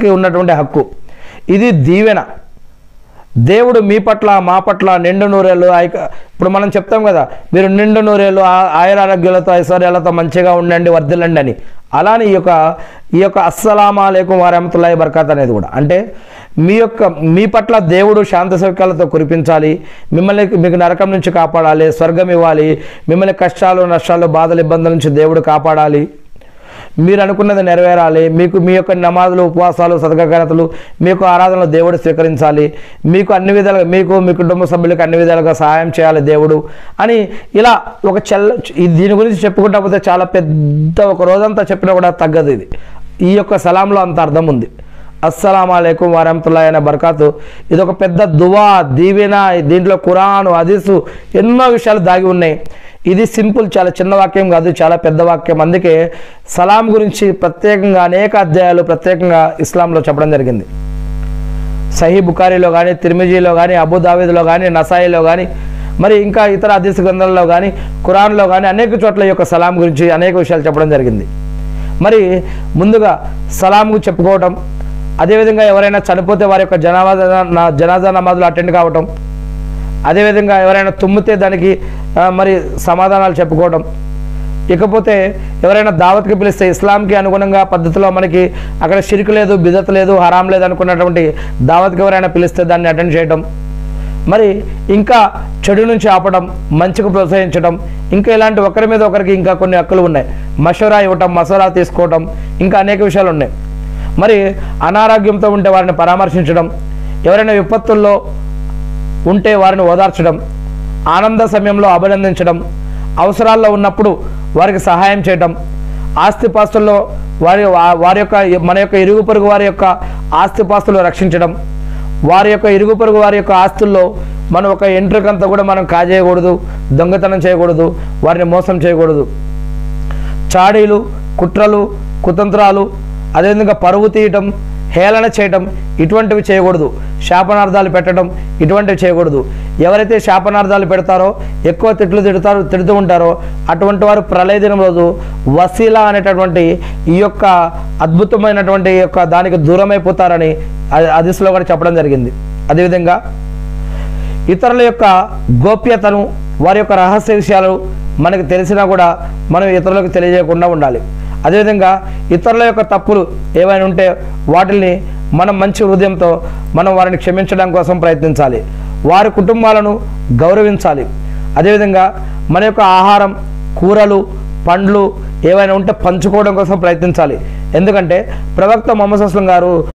ఉన్నటువంటి హక్కు. ఇది దీవెన. దేవుడు మీ పట్ల మా పట్ల నిండు నూరేళ్ళు ఇప్పుడు మనం చెప్తాం కదా, మీరు నిండు నూరేళ్ళు ఆయుర ఆరోగ్యాలతో ఐశ్వర్యాలతో మంచిగా ఉండండి, వర్ధిల్లండి అని. అలానే ఈ యొక్క అస్సలాము అలైకుం వరహమతుల్లాహి బరకాత్ అనేది కూడా అంటే మీ పట్ల దేవుడు శాంతి సౌఖ్యాలతో కురిపించాలి, మీకు నరకం నుంచి కాపాడాలి, స్వర్గం ఇవ్వాలి, మిమ్మల్ని కష్టాలు నష్టాలు బాధలు ఇబ్బందుల నుంచి దేవుడు కాపాడాలి, మీరు అనుకున్నది నెరవేరాలి, మీ యొక్క నమాజులు ఉపవాసాలు సదకారతులు మీకు ఆరాధనలు దేవుడు స్వీకరించాలి, మీకు అన్ని విధాలుగా మీ కుటుంబ సభ్యులకు అన్ని విధాలుగా సహాయం చేయాలి దేవుడు అని ఇలా దీని గురించి చెప్పుకుంటా పోతే చాలా పెద్ద ఒక రోజంతా చెప్పినా కూడా తగ్గదు. ఈ యొక్క సలాంలో అంత అర్థం ఉంది. అస్సలాము అలైకుం వరహమతుల్లాహి అనే బరకాతు ఇది ఒక పెద్ద దువా దీవెన. దీంట్లో ఖురాను హదీసు ఎన్నో విషయాలు దాగి ఉన్నాయి. ఇది సింపుల్, చాలా చిన్న వాక్యం కాదు, చాలా పెద్ద వాక్యం. అందుకే సలాం గురించి ప్రత్యేకంగా అనేక అధ్యాయాలు ప్రత్యేకంగా ఇస్లాంలో చెప్పడం జరిగింది. సహీ బుఖారీలో కానీ, తిర్మిజీలో కానీ, అబూదావీద్లో కానీ, నసాయిలో కానీ, మరి ఇంకా ఇతర హదీస్ గ్రంథాల్లో కానీ, ఖురాన్లో కానీ అనేక చోట్ల ఈ యొక్క సలాం గురించి అనేక విషయాలు చెప్పడం జరిగింది. మరి ముందుగా సలాంకు చెప్పుకోవటం, అదేవిధంగా ఎవరైనా చనిపోతే వారి యొక్క జనాజా నమాజులు అటెండ్ కావటం, అదేవిధంగా ఎవరైనా తుమ్మితే దానికి మరి సమాధానాలు చెప్పుకోవడం, ఇకపోతే ఎవరైనా దావత్కి పిలిస్తే ఇస్లాంకి అనుగుణంగా పద్ధతిలో మనకి అక్కడ షిర్క్ లేదు, బిదత్ లేదు, హరాం లేదు అనుకున్నటువంటి దావత్కి ఎవరైనా పిలిస్తే దాన్ని అటెండ్ చేయడం, మరి ఇంకా చెడు నుంచి ఆపడం, మంచికి ప్రోత్సహించడం, ఇంకా ఇలాంటి ఒకరి మీద ఒకరికి ఇంకా కొన్ని హక్కులు ఉన్నాయి. మషూరా ఇవ్వటం, మసూరా తీసుకోవటం, ఇంకా అనేక విషయాలు ఉన్నాయి. మరి అనారోగ్యంతో ఉంటే వారిని పరామర్శించడం, ఎవరైనా విపత్తుల్లో ఉంటే వారిని ఓదార్చడం, ఆనంద సమయంలో అభినందించడం, అవసరాల్లో ఉన్నప్పుడు వారికి సహాయం చేయటం, ఆస్తిపాస్తుల్లో వారి యొక్క మన యొక్క ఇరుగు పొరుగు వారి యొక్క ఆస్తిపాస్తులు రక్షించడం, వారి యొక్క ఇరుగు పొరుగు వారి యొక్క ఆస్తుల్లో మనం ఒక ఎంట్రుకంతా కూడా మనం కాజేయకూడదు, దొంగతనం చేయకూడదు, వారిని మోసం చేయకూడదు, చాడీలు, కుట్రలు, కుతంత్రాలు, అదేవిధంగా పరువు తీయటం, హేళన చేయటం ఇటువంటివి చేయకూడదు, శాపనార్థాలు పెట్టడం ఇటువంటివి చేయకూడదు. ఎవరైతే శాపనార్థాలు పెడతారో, ఎక్కువ తిడుతూ ఉంటారో అటువంటి వారు ప్రళయ దినం రోజు వసీలా అనేటటువంటి ఈ యొక్క అద్భుతమైనటువంటి యొక్క దానికి దూరమైపోతారని హదీస్లో కూడా చెప్పడం జరిగింది. అదేవిధంగా ఇతరుల యొక్క గోప్యతను, వారి యొక్క రహస్య విషయాలు మనకు తెలిసినా కూడా మనం ఇతరులకు తెలియజేయకుండా ఉండాలి. అదేవిధంగా ఇతరుల యొక్క తప్పులు ఏవైనా ఉంటే వాటిని మనం మంచి హృదయంతో మనం వారిని క్షమించడం కోసం ప్రయత్నించాలి, వారి కుటుంబాలను గౌరవించాలి. అదేవిధంగా మన యొక్క ఆహారం, కూరలు, పండ్లు ఏవైనా ఉంటే పంచుకోవడం కోసం ప్రయత్నించాలి. ఎందుకంటే ప్రవక్త ముహమ్మద్ సల్లల్లాహు అలైహి వసల్లం గారు